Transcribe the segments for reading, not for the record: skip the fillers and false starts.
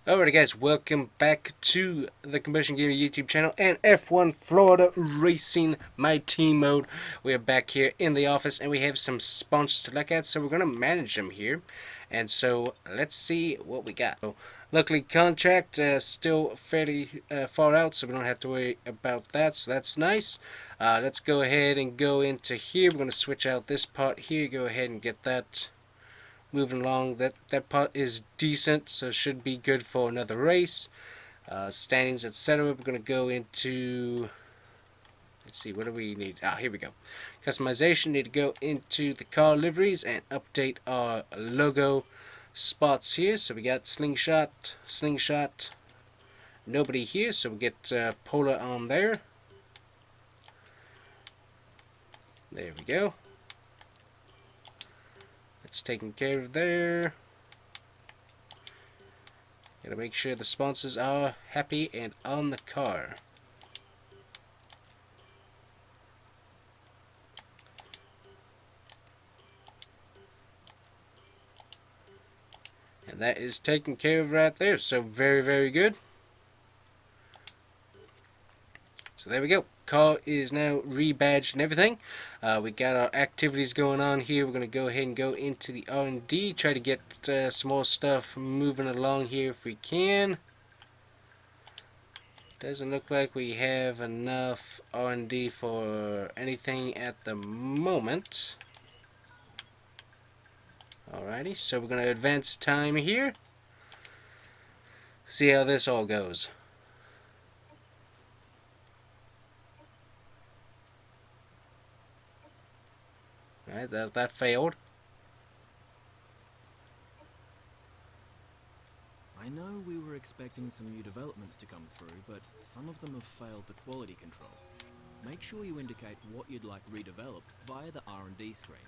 Alright guys, welcome back to the Combustion Gamer YouTube channel and F1 Florida Racing, my team mode. We are back here in the office and we have some sponsors to look at, so we're going to manage them here. And so, let's see what we got. So, luckily, contract still fairly far out, so we don't have to worry about that, so that's nice. Let's go ahead and go into here. We're going to switch out this part here, go ahead and get that moving along. That part is decent, so should be good for another race. Standings, etc. We're going to go into, let's see, what do we need? Here we go. Customization. Need to go into the car liveries and update our logo spots here. So we got slingshot, nobody here, so we get Polar on there. There we go. It's taken care of there. Gotta make sure the sponsors are happy and on the car. And that is taken care of right there. So very, very good. So there we go. Car is now rebadged and everything. We got our activities going on here. We're going to go ahead and go into the R&D. Try to get some more stuff moving along here if we can. Doesn't look like we have enough R&D for anything at the moment. Alrighty, so we're going to advance time here. See how this all goes. Alright, that failed. I know we were expecting some new developments to come through, but some of them have failed the quality control. Make sure you indicate what you'd like redeveloped via the R&D screen.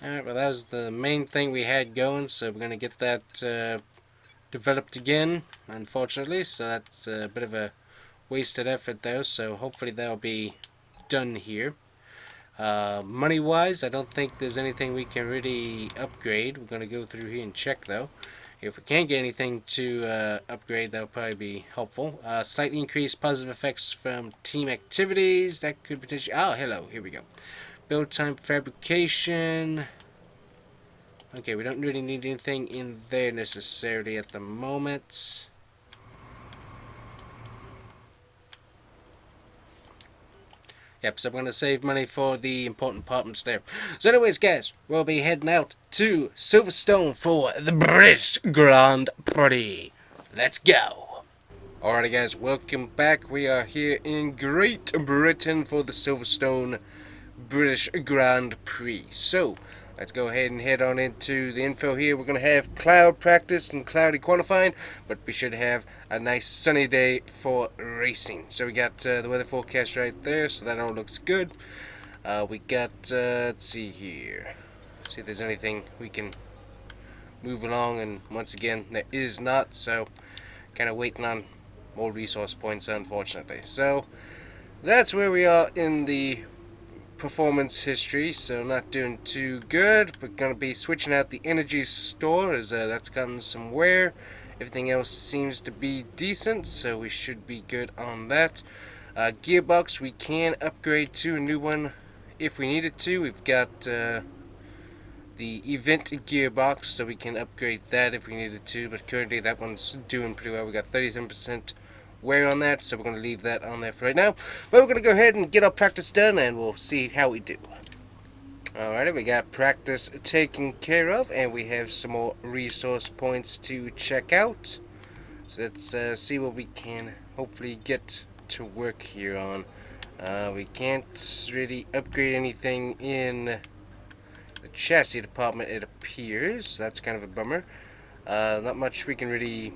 Alright, well that was the main thing we had going, so we're going to get that developed again, unfortunately, so that's a bit of a wasted effort though, so hopefully that'll be done here. Money wise, I don't think there's anything we can really upgrade. We're going to go through here and check though. If we can't get anything to upgrade, that'll probably be helpful. Slightly increased positive effects from team activities. That could potentially... Oh, hello. Here we go. Build time fabrication. Okay, we don't really need anything in there necessarily at the moment. Yep, so I'm going to save money for the important apartments there. So anyways, guys, we'll be heading out to Silverstone for the British Grand Prix. Let's go. Alrighty, guys, welcome back. We are here in Great Britain for the Silverstone British Grand Prix. So, let's go ahead and head on into the info here. We're going to have cloud practice and cloudy qualifying, but we should have a nice sunny day for racing. So we got the weather forecast right there, so that all looks good. We got, let's see here. See if there's anything we can move along, and once again, there is not, so kind of waiting on more resource points, unfortunately. So, that's where we are in the performance history, so not doing too good. We're going to be switching out the energy store as that's gotten some wear. Everything else seems to be decent, so we should be good on that. Gearbox, we can upgrade to a new one if we needed to. We've got the event gearbox, so we can upgrade that if we needed to, but currently that one's doing pretty well. We got 37% wear on that, so we're going to leave that on there for right now. But we're going to go ahead and get our practice done, and we'll see how we do. Alrighty, we got practice taken care of, and we have some more resource points to check out. So let's see what we can hopefully get to work here on. We can't really upgrade anything in the chassis department, it appears. That's kind of a bummer. Not much we can really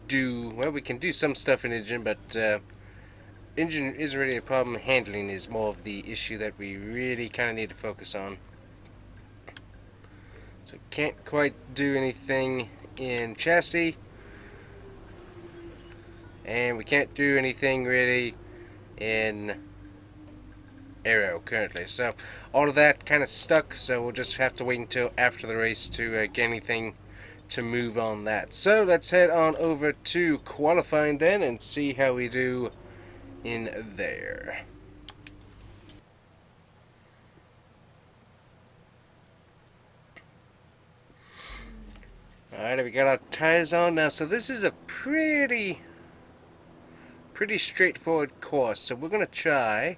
do. Well, we can do some stuff in engine, but engine isn't really a problem. Handling is more of the issue that we really kind of need to focus on. So can't quite do anything in chassis, and we can't do anything really in aero currently. So all of that kind of stuck, so we'll just have to wait until after the race to get anything to move on that. So let's head on over to qualifying then and see how we do in there. Alright, we got our tires on now. So this is a pretty straightforward course. So we're going to try.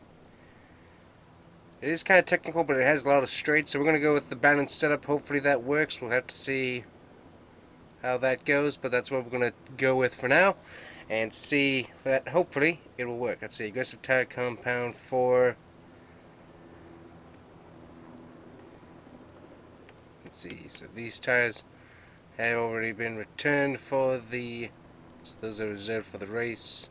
It is kind of technical, but it has a lot of straights. So we're going to go with the balanced setup. Hopefully that works. We'll have to see how that goes. But that's what we're going to go with for now. And see that hopefully it will work. Let's see. Aggressive tire compound for... Let's see. So these tires have already been returned for the... So those are reserved for the race.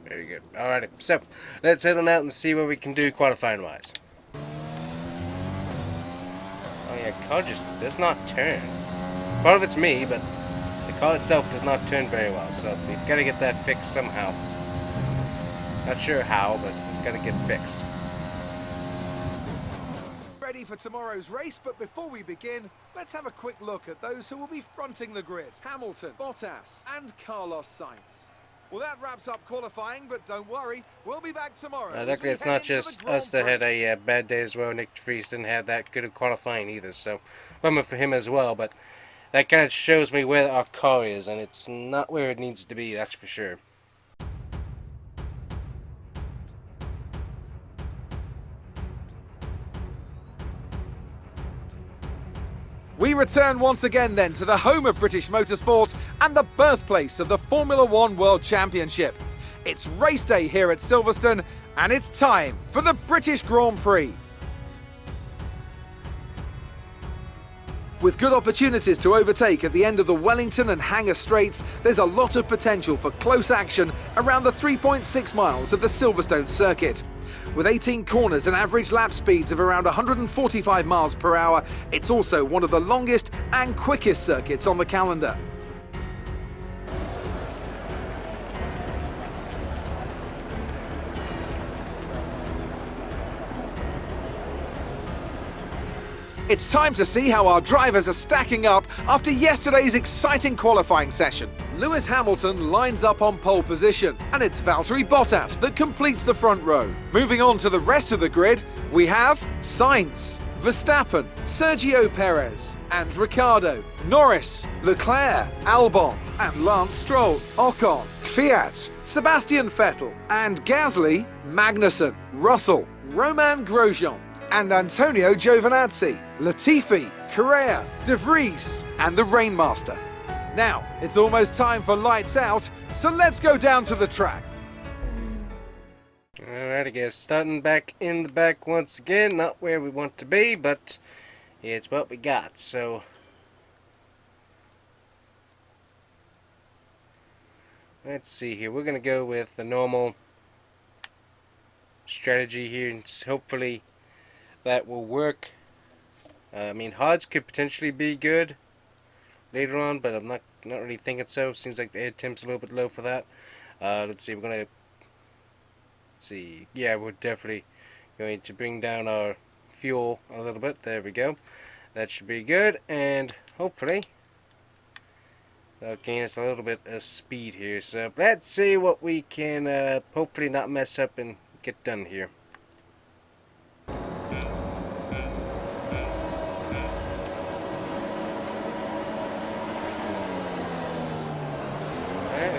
Very good. Alrighty, so let's head on out and see what we can do qualifying wise. Oh yeah, car just does not turn. Part of it's me, but the car itself does not turn very well, so we've got to get that fixed somehow. Not sure how, but it's got to get fixed. Ready for tomorrow's race, but before we begin, let's have a quick look at those who will be fronting the grid. Hamilton, Bottas, and Carlos Sainz. Well, that wraps up qualifying, but don't worry, we'll be back tomorrow. Luckily, it's not just us that had a bad day as well. Nick DeVries didn't have that good of qualifying either, so bummer for him as well. But that kind of shows me where our car is, and it's not where it needs to be, that's for sure. We return once again then to the home of British motorsport and the birthplace of the Formula One World Championship. It's race day here at Silverstone, and it's time for the British Grand Prix. With good opportunities to overtake at the end of the Wellington and Hangar Straights, there's a lot of potential for close action around the 3.6 miles of the Silverstone circuit. With 18 corners and average lap speeds of around 145 miles per hour, it's also one of the longest and quickest circuits on the calendar. It's time to see how our drivers are stacking up after yesterday's exciting qualifying session. Lewis Hamilton lines up on pole position, and it's Valtteri Bottas that completes the front row. Moving on to the rest of the grid, we have Sainz, Verstappen, Sergio Perez, and Ricciardo, Norris, Leclerc, Albon, and Lance Stroll, Ocon, Kvyat, Sebastian Vettel, and Gasly, Magnussen, Russell, Romain Grosjean, and Antonio Giovinazzi, Latifi, Correa, De Vries, and the Rainmaster. Now, it's almost time for lights out, so let's go down to the track. Alright, I guess starting back in the back once again, not where we want to be, but it's what we got, so... Let's see here, we're going to go with the normal strategy here, and hopefully that will work. I mean, hards could potentially be good later on, but I'm not really thinking so. Seems like the air temp's a little bit low for that. Let's see, we're gonna see. Yeah, we're definitely going to bring down our fuel a little bit. There we go. That should be good, and hopefully that'll gain us a little bit of speed here. So let's see what we can hopefully not mess up and get done here.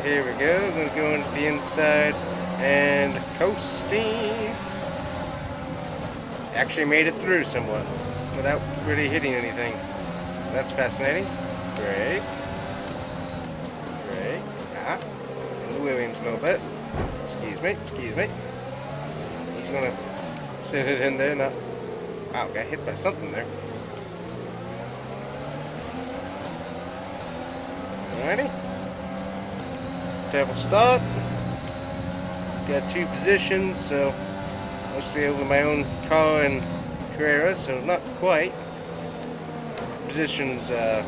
Here we go, I'm going to go into the inside and coasting. Actually made it through somewhat without really hitting anything. So that's fascinating. Brake. Brake. Ah. In the Williams a little bit. Excuse me, excuse me. He's going to send it in there, not... Wow, got hit by something there. Alrighty. Double start. Got two positions, so mostly over my own car and Carrera, so not quite. Positions that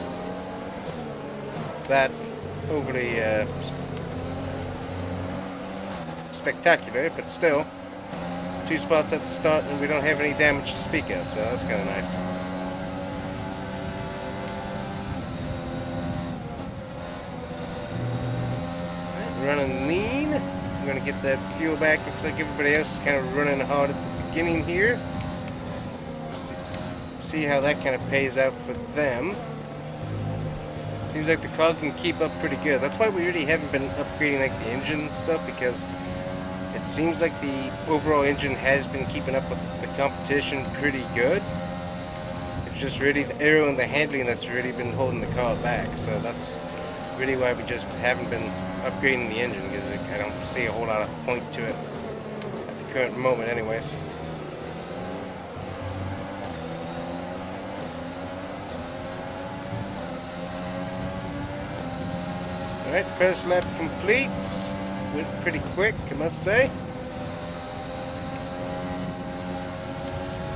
spectacular, but still, 2 spots at the start and we don't have any damage to speak of, so that's kind of nice. Running lean. I'm going to get that fuel back. Looks like everybody else is kind of running hard at the beginning here. See how that kind of pays out for them. Seems like the car can keep up pretty good. That's why we really haven't been upgrading like the engine and stuff, because it seems like the overall engine has been keeping up with the competition pretty good. It's just really the aero and the handling that's really been holding the car back. So that's really why we just haven't been upgrading the engine, because I don't see a whole lot of point to it at the current moment anyways. Alright, first lap complete. Went pretty quick, I must say.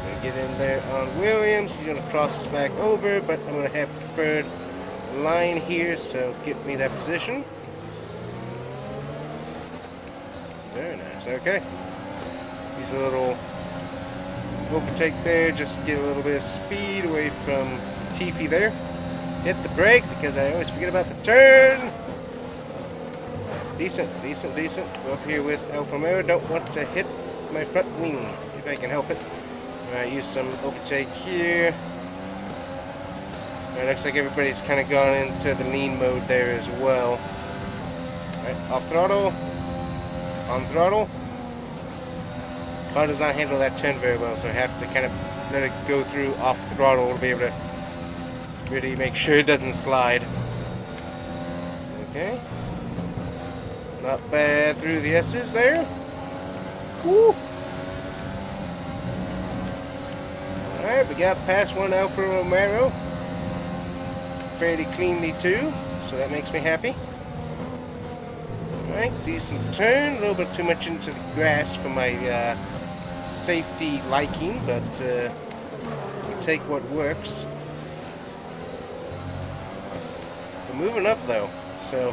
Gonna get in there on Williams. He's gonna cross us back over, but I'm gonna have preferred line here, so get me that position. Very nice, okay. Use a little overtake there, just to get a little bit of speed away from Tiffy there. Hit the brake, because I always forget about the turn. Decent. Go up here with Alfa Romeo. Don't want to hit my front wing, if I can help it. Alright, use some overtake here. Alright, looks like everybody's kind of gone into the lean mode there as well. Alright, off throttle. On throttle. Car does not handle that turn very well, so I have to kind of let it go through off throttle to be able to really make sure it doesn't slide. Okay. Not bad through the S's there. Woo! Alright, we got past one Alfa Romeo fairly cleanly too, so that makes me happy. Alright, decent turn. A little bit too much into the grass for my safety liking, but we'll take what works. We're moving up though, so...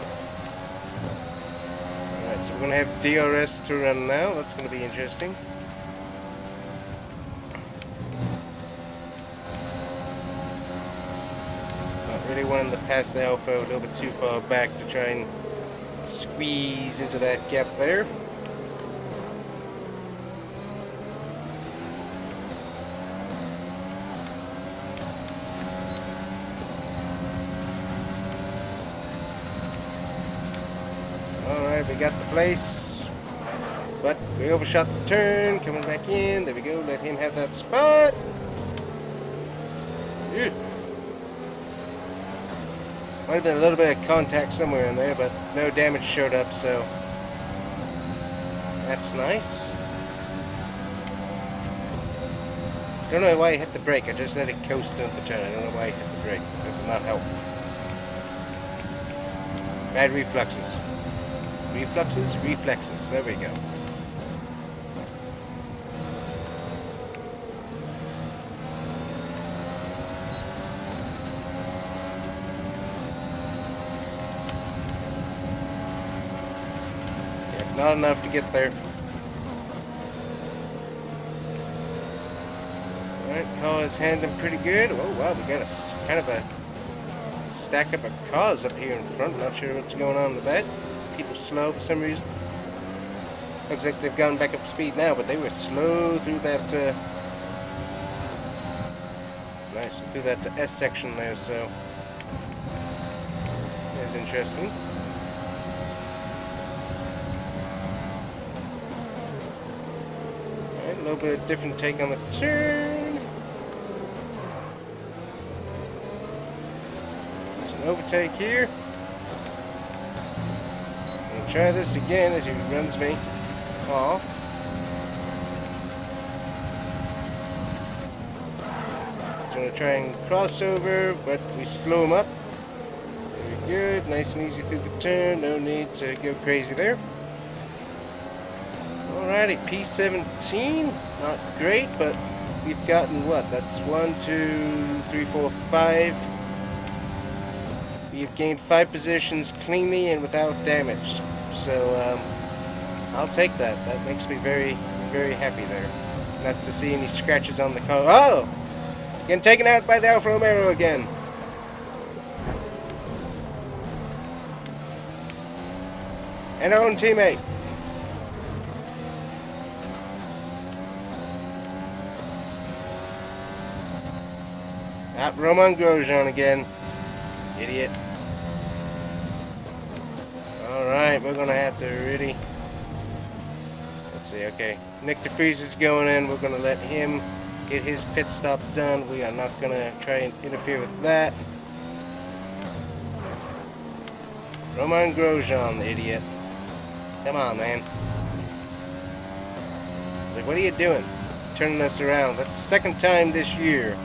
Alright, so we're going to have DRS to run now. That's going to be interesting. Not really wanting to pass the Alfa a little bit too far back to try and squeeze into that gap there. Alright, we got the place, but we overshot the turn, coming back in. There we go, let him have that spot. Ew. Might have been a little bit of contact somewhere in there, but no damage showed up, so that's nice. Don't know why I hit the brake, I just let it coast into the turn. I don't know why I hit the brake, that did not help. Bad reflexes. Reflexes, there we go. Yeah, not enough to get there. Alright, car is handling pretty good. Oh wow, we got a kind of a stack up of cars up here in front. Not sure what's going on with that. People slow for some reason. Looks like they've gone back up to speed now, but they were slow through that nice, through that S section there, so that's interesting. Alright, a little bit of different take on the turn. There's an overtake here. Try this again as he runs me off. So I'm going to try and cross over, but we slow him up. Very good. Nice and easy through the turn. No need to go crazy there. Alrighty, P17. Not great, but we've gotten what? That's 1, 2, 3, 4, 5. We've gained 5 positions cleanly and without damage. So, I'll take that. That makes me very, very happy there. Not to see any scratches on the car. Oh! Getting taken out by the Alfa Romeo again. And our own teammate. Roman Grosjean again. Idiot. Alright, we're gonna have to really... Let's see, okay. Nick DeFries is going in. We're gonna let him get his pit stop done. We are not gonna try and interfere with that. Roman Grosjean, the idiot. Come on, man. Like, what are you doing? Turning us around. That's the second time this year.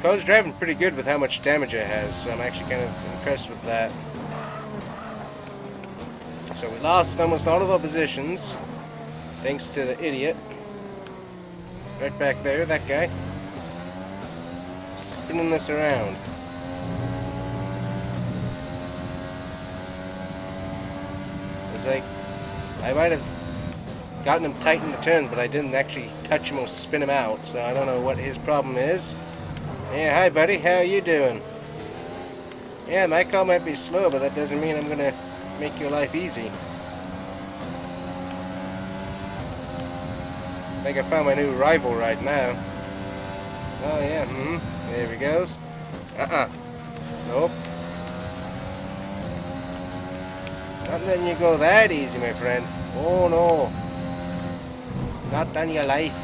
Car's driving pretty good with how much damage it has, so I'm actually kind of impressed with that. So we lost almost all of our positions, thanks to the idiot. Right back there, that guy. Spinning us around. It's like, I might have gotten him tight in the turns, but I didn't actually touch him or spin him out, so I don't know what his problem is. Yeah, hi buddy, how are you doing? Yeah, my car might be slow, but that doesn't mean I'm gonna make your life easy. I think I found my new rival right now. Oh yeah, there he goes. Nope. Not letting you go that easy, my friend. Oh no. Not on your life.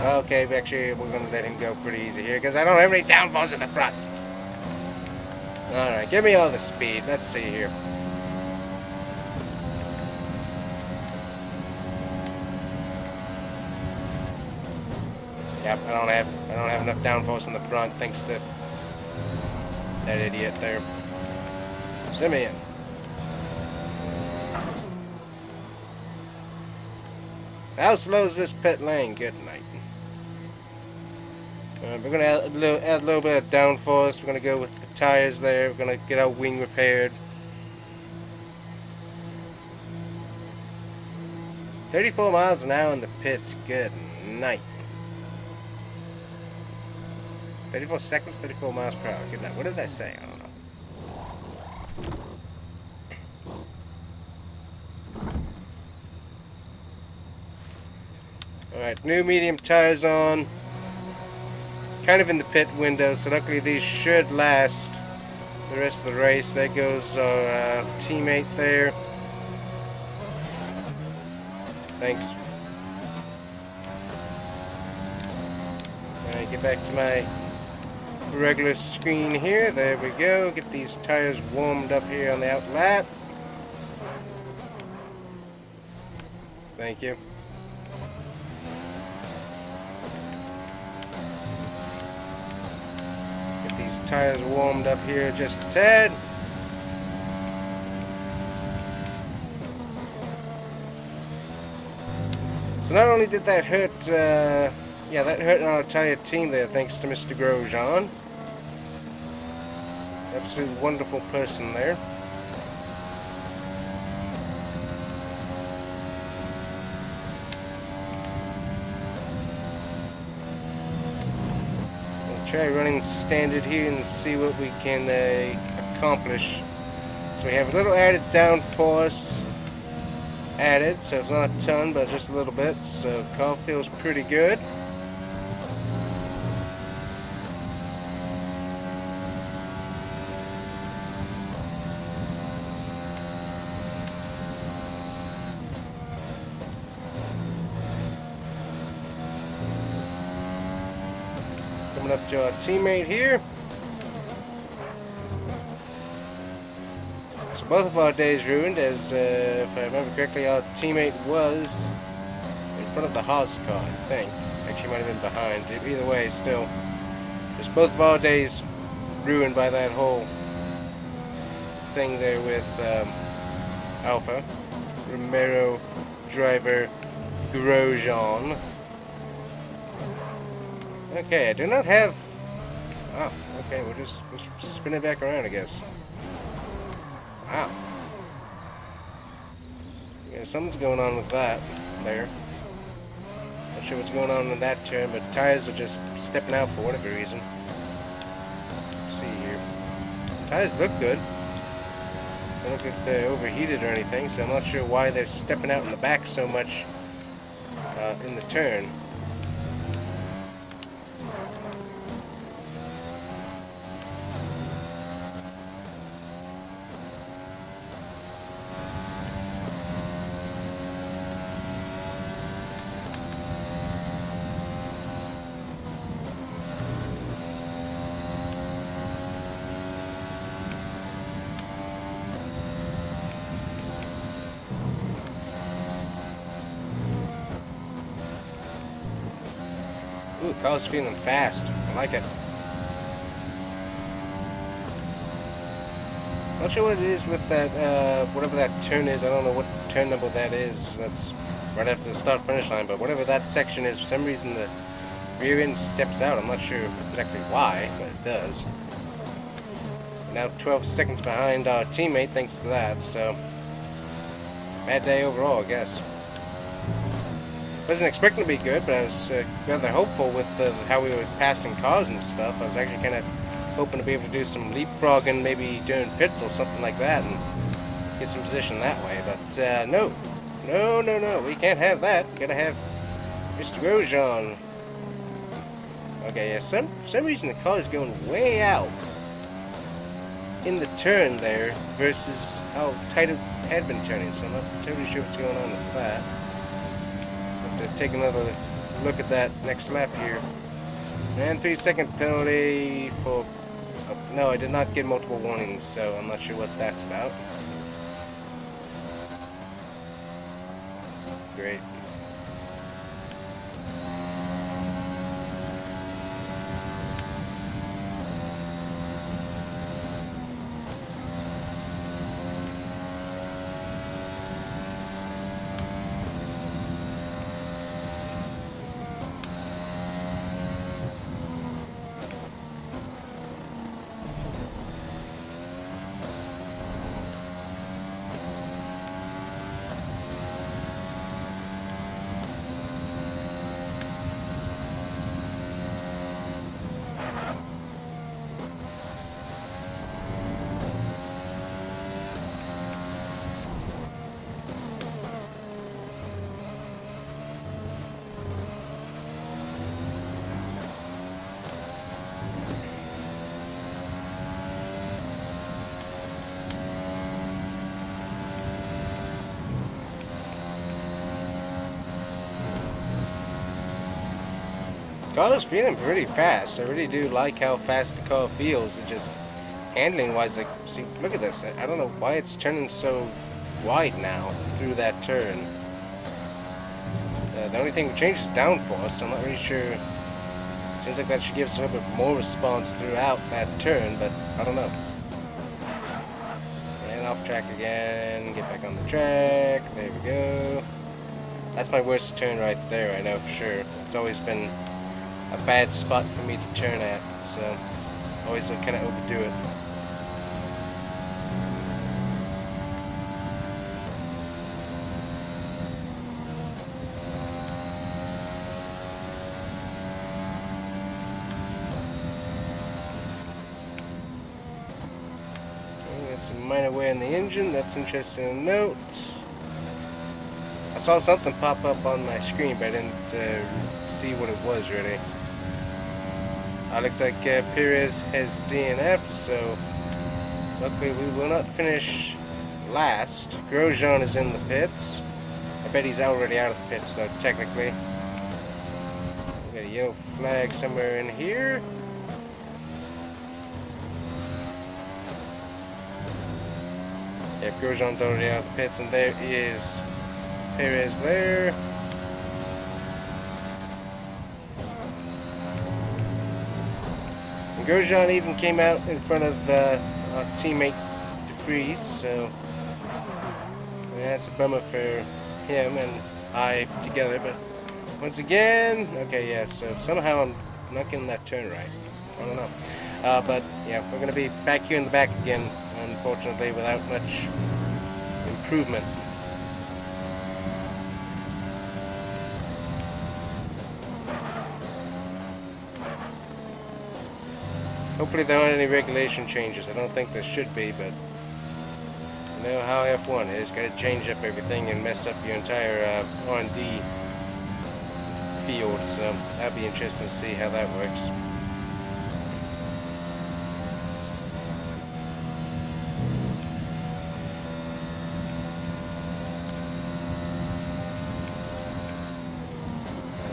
Okay, actually, we're going to let him go pretty easy here, because I don't have any downforce in the front. Alright, give me all the speed. Let's see here. Yep, I don't have enough downforce in the front, thanks to that idiot there. Simeon. How slow is this pit lane? Good night. We're going to add a little bit of downforce. We're going to go with the tires there. We're going to get our wing repaired. 34 miles an hour in the pits. Good night. 34 seconds, 34 miles per hour. Good night. What did I say? I don't know. Alright, new medium tires on. Kind of in the pit window, so luckily these should last the rest of the race. There goes our teammate there. Thanks. Alright, get back to my regular screen here. There we go. Get these tires warmed up here on the out lap. Thank you. These tires warmed up here just a tad. So not only did that hurt, yeah, that hurt our entire team there, thanks to Mr. Grosjean. Absolutely wonderful person there. Try running standard here and see what we can accomplish. So we have a little added downforce added, so it's not a ton, but just a little bit. So the car feels pretty good. Coming up to our teammate here. So both of our days ruined, as if I remember correctly, our teammate was in front of the Haas car, I think. Actually, might have been behind. Either way, still, just both of our days ruined by that whole thing there with Alfa Romeo driver Grosjean. Okay, I do not have... Oh, okay, we'll just spin it back around, I guess. Wow. Yeah, something's going on with that there. Not sure what's going on in that turn, but tires are just stepping out for whatever reason. Let's see here. Tires look good. They look like they're overheated or anything, so I'm not sure why they're stepping out in the back so much in the turn. Ooh, car's feeling fast. I like it. Not sure what it is with that, whatever that turn is. I don't know what turn number that is. That's right after the start-finish line, but whatever that section is, for some reason the rear end steps out. I'm not sure exactly why, but it does. We're now 12 seconds behind our teammate thanks to that, so bad day overall, I guess. Wasn't expecting to be good, but I was rather hopeful with how we were passing cars and stuff. I was actually kind of hoping to be able to do some leapfrogging, maybe during pits or something like that, and get some position that way. But no, we can't have that. Gotta have Mr. Grosjean. Okay, yeah, for some reason the car is going way out in the turn there versus how tight it had been turning, so I'm not totally sure what's going on with that. To take another look at that next lap here. And 3-second penalty for... no, I did not get multiple warnings, so I'm not sure what that's about. Great. Car is feeling pretty fast. I really do like how fast the car feels. It just handling wise, like, see, look at this. I don't know why it's turning so wide now through that turn. The only thing we changed is downforce, so I'm not really sure. Seems like that should give us a little bit more response throughout that turn, but I don't know. And off track again. Get back on the track. There we go. That's my worst turn right there, I know for sure. It's always been a bad spot for me to turn at, so always kind of overdo it. Okay, got some minor wear in the engine. That's interesting to note. I saw something pop up on my screen, but I didn't see what it was really. Looks like Perez has DNF'd, so luckily we will not finish last. Grosjean is in the pits. I bet he's already out of the pits though, technically. We got a yellow flag somewhere in here. Yep, Grosjean's already out of the pits, and there is Perez there. Grosjean even came out in front of our teammate De Vries, so yeah, that's a bummer for him and I together. But once again, okay, yeah, so somehow I'm not getting that turn right. I don't know. But yeah, we're going to be back here in the back again, unfortunately, without much improvement. Hopefully there aren't any regulation changes. I don't think there should be, but you know how F1 is. Got to change up everything and mess up your entire R&D field. So that'll be interesting to see how that works.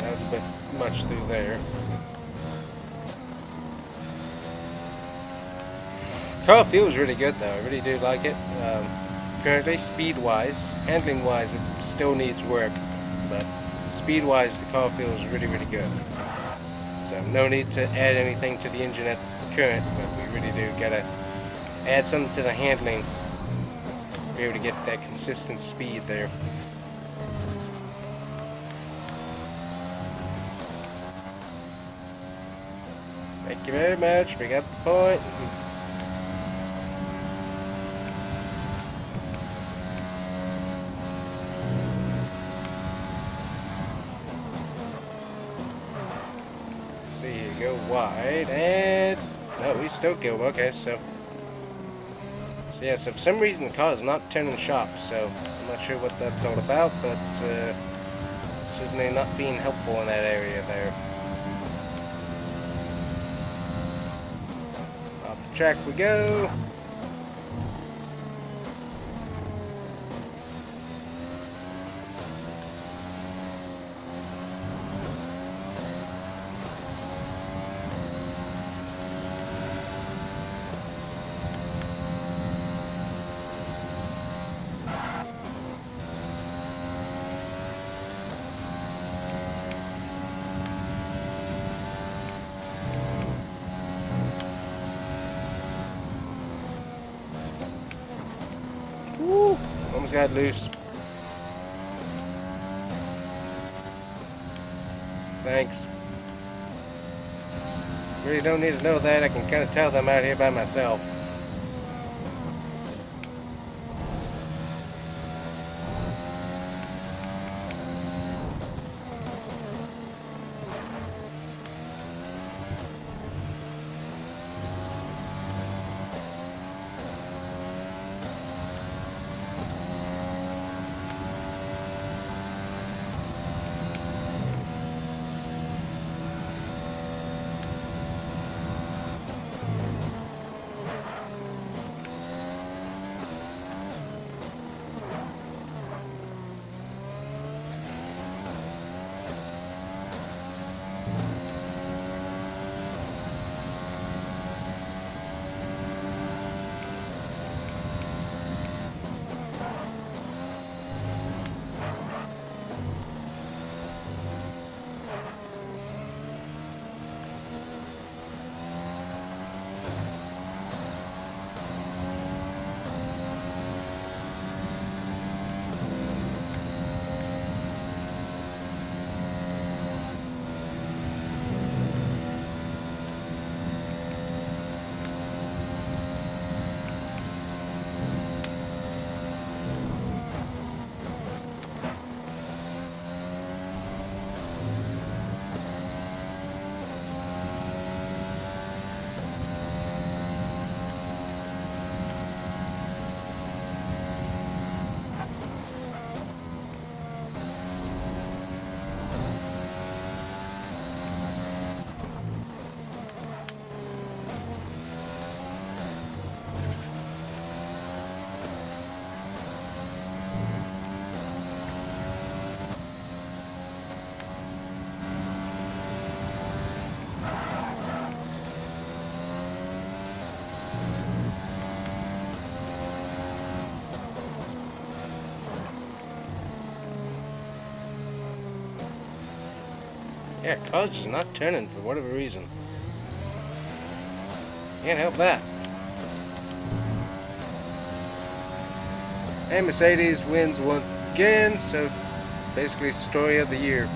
That was a bit much through there. Car feels really good though, I really do like it. Currently, speed-wise, handling-wise, it still needs work, but speed-wise, the car feels really, really good. So no need to add anything to the engine at current, but we really do gotta add something to the handling to be able to get that consistent speed there. Thank you very much, we got the point. See, you go wide, and no, we still go. Okay, so yeah, so for some reason the car is not turning sharp, so I'm not sure what that's all about, but certainly not being helpful in that area there. Off the track we go. Woo! Almost got loose. Thanks. Really don't need to know that. I can kind of tell them out here by myself. Yeah, car's just not turning for whatever reason. Can't help that. And Mercedes wins once again, so basically story of the year.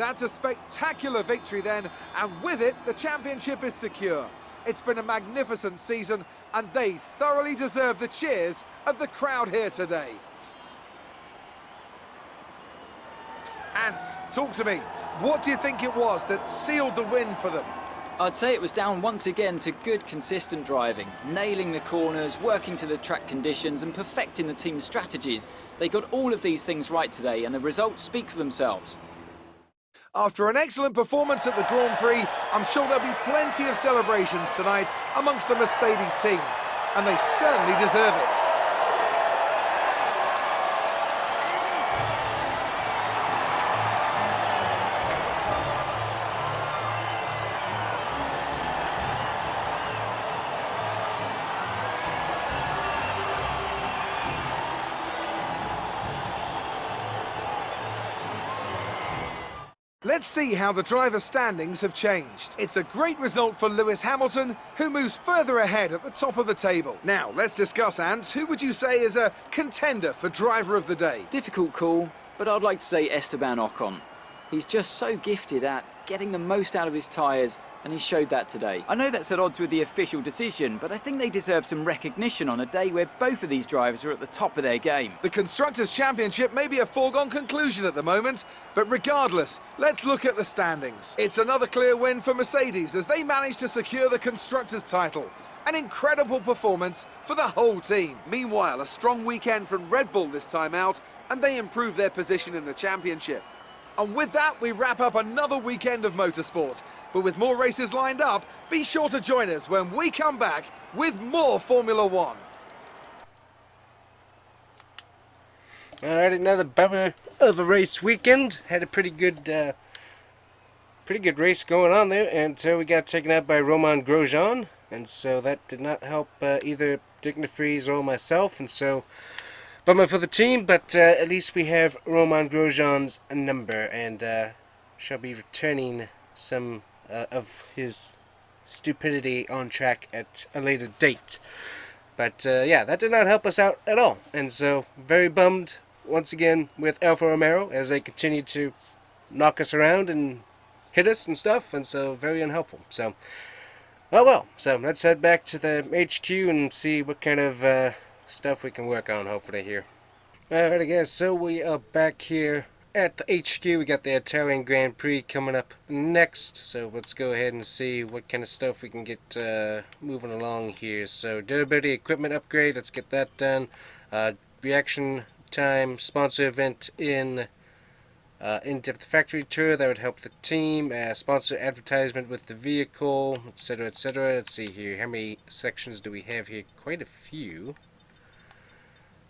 That's a spectacular victory then, and with it, the championship is secure. It's been a magnificent season, and they thoroughly deserve the cheers of the crowd here today. Ant, talk to me. What do you think it was that sealed the win for them? I'd say it was down once again to good, consistent driving, nailing the corners, working to the track conditions and perfecting the team's strategies. They got all of these things right today and the results speak for themselves. After an excellent performance at the Grand Prix, I'm sure there'll be plenty of celebrations tonight amongst the Mercedes team, and they certainly deserve it. Let's see how the driver standings have changed. It's a great result for Lewis Hamilton, who moves further ahead at the top of the table. Now, let's discuss, Ant. Who would you say is a contender for driver of the day? Difficult call, but I'd like to say Esteban Ocon. He's just so gifted at getting the most out of his tyres, and he showed that today. I know that's at odds with the official decision, but I think they deserve some recognition on a day where both of these drivers are at the top of their game. The Constructors' Championship may be a foregone conclusion at the moment, but regardless, let's look at the standings. It's another clear win for Mercedes as they managed to secure the Constructors' title. An incredible performance for the whole team. Meanwhile, a strong weekend from Red Bull this time out, and they improve their position in the championship. And with that, we wrap up another weekend of motorsport. But with more races lined up, be sure to join us when we come back with more Formula One. Alright, another bummer of a race weekend. Had a pretty good race going on there, and so we got taken out by Romain Grosjean, and so that did not help either Dick DeFries or myself, and so bummer for the team, but at least we have Romain Grosjean's number, and shall be returning some of his stupidity on track at a later date. But yeah, that did not help us out at all, and so very bummed once again with Alfa Romeo as they continue to knock us around and hit us and stuff, and so very unhelpful. So, oh well, so let's head back to the HQ and see what kind of stuff we can work on hopefully here. Alright guys, so we are back here at the HQ. We got the Italian Grand Prix coming up next, so let's go ahead and see what kind of stuff we can get moving along here. So durability equipment upgrade, let's get that done. Reaction time sponsor event in in-depth factory tour, that would help the team. Sponsor advertisement with the vehicle, etc, etc. Let's see here, how many sections do we have here? Quite a few.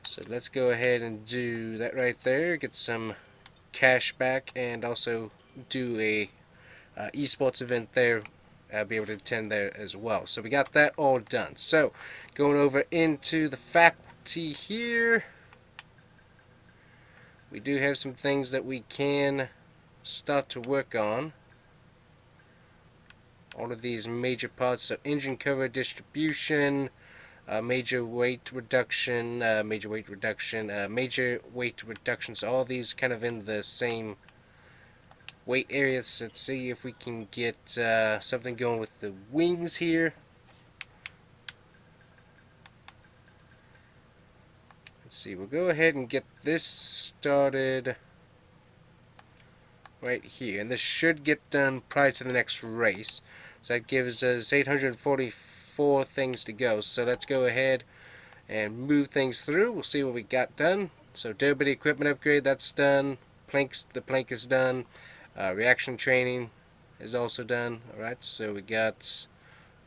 So let's go ahead and do that right there, get some cash back, and also do a esports event there. I'll be able to attend there as well. So we got that all done. So going over into the faculty here, we do have some things that we can start to work on. All of these major parts, so engine cover distribution, major weight reduction, major weight reduction, so all these kind of in the same weight areas. Let's see if we can get something going with the wings here. Let's see, we'll go ahead and get this started right here, and this should get done prior to the next race. So that gives us 844 things to go. So let's go ahead and move things through. We'll see what we got done. So durability equipment upgrade, that's done. The plank is done. Reaction training is also done. Alright, so we got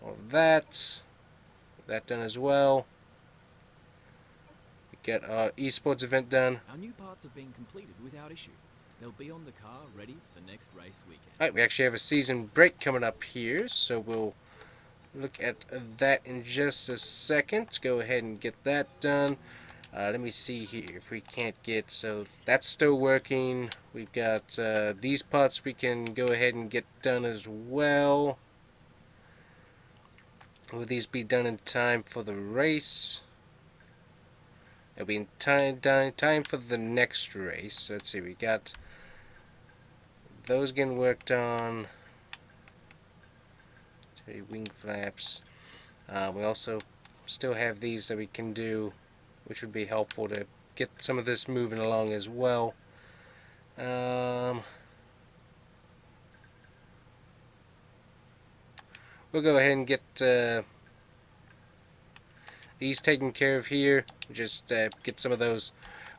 all of that done as well. We got our esports event done. Our new parts have been completed without issue. They'll be on the car ready for the next race weekend. Alright, we actually have a season break coming up here, so we'll look at that in just a second. Go ahead and get that done. Let me see here if we can't get, so that's still working. We've got these parts we can go ahead and get done as well. Will these be done in time for the race? It'll be in time for the next race. Let's see, we got those getting worked on. Wing flaps. We also still have these that we can do, which would be helpful to get some of this moving along as well. We'll go ahead and get these taken care of here. Just get some of those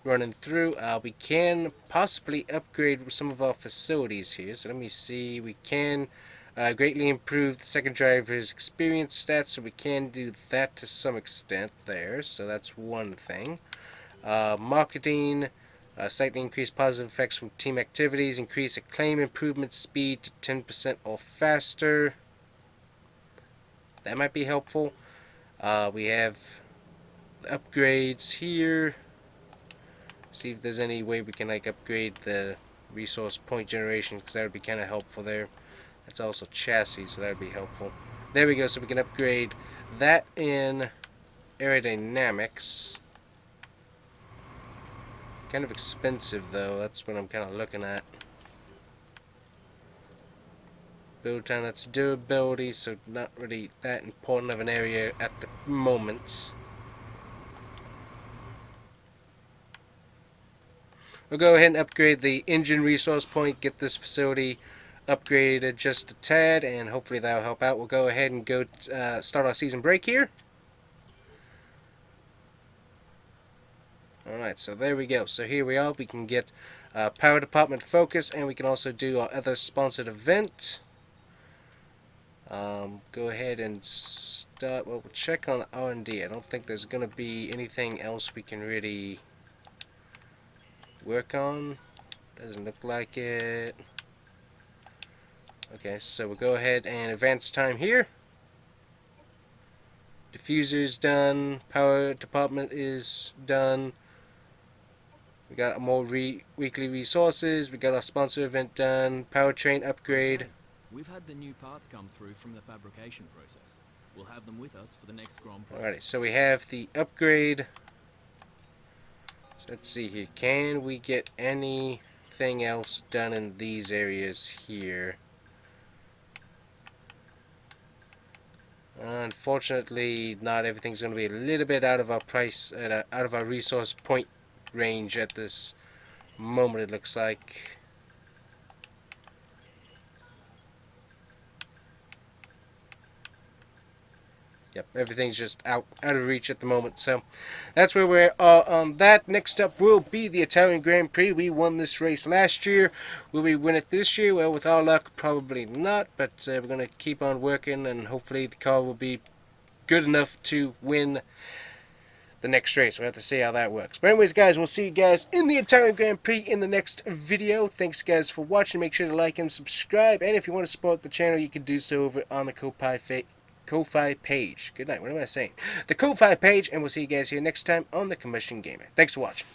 running through. We can possibly upgrade some of our facilities here. So let me see. We can greatly improve the second driver's experience stats, so we can do that to some extent there. So that's one thing. Marketing, slightly increase positive effects from team activities, increase acclaim improvement speed to 10% or faster. That might be helpful. We have the upgrades here. See if there's any way we can like upgrade the resource point generation, because that would be kind of helpful there. That's also chassis, so that would be helpful. There we go. So we can upgrade that in aerodynamics. Kind of expensive though. That's what I'm kind of looking at. Build time, that's durability, so not really that important of an area at the moment. We'll go ahead and upgrade the engine resource point, get this facility upgraded just a tad, and hopefully that'll help out. We'll go ahead and go start our season break here. Alright, so there we go. So here we are. We can get power department focus, and we can also do our other sponsored event. Go ahead and start. Well, we'll check on the R&D. I don't think there's going to be anything else we can really work on. Doesn't look like it. Okay, so we'll go ahead and advance time here. Diffuser's done. Power department is done. We got more weekly resources. We got our sponsor event done. Powertrain upgrade. We've had the new parts come through from the fabrication process. We'll have them with us for the next Grand Prix. Alrighty, so we have the upgrade. So let's see here. Can we get anything else done in these areas here? Unfortunately, not everything's going to be a little bit out of our price, out of our resource point range at this moment, it looks like. Yep, everything's just out of reach at the moment. So that's where we're on that. Next up will be the Italian Grand Prix. We won this race last year. Will we win it this year? Well, with our luck, probably not. But we're going to keep on working, and hopefully the car will be good enough to win the next race. We'll have to see how that works. But anyways, guys, we'll see you guys in the Italian Grand Prix in the next video. Thanks, guys, for watching. Make sure to like and subscribe. And if you want to support the channel, you can do so over on the Ko-Fi page. Good night. What am I saying? The Ko-Fi page, and we'll see you guys here next time on the Combustion Gamer. Thanks for watching.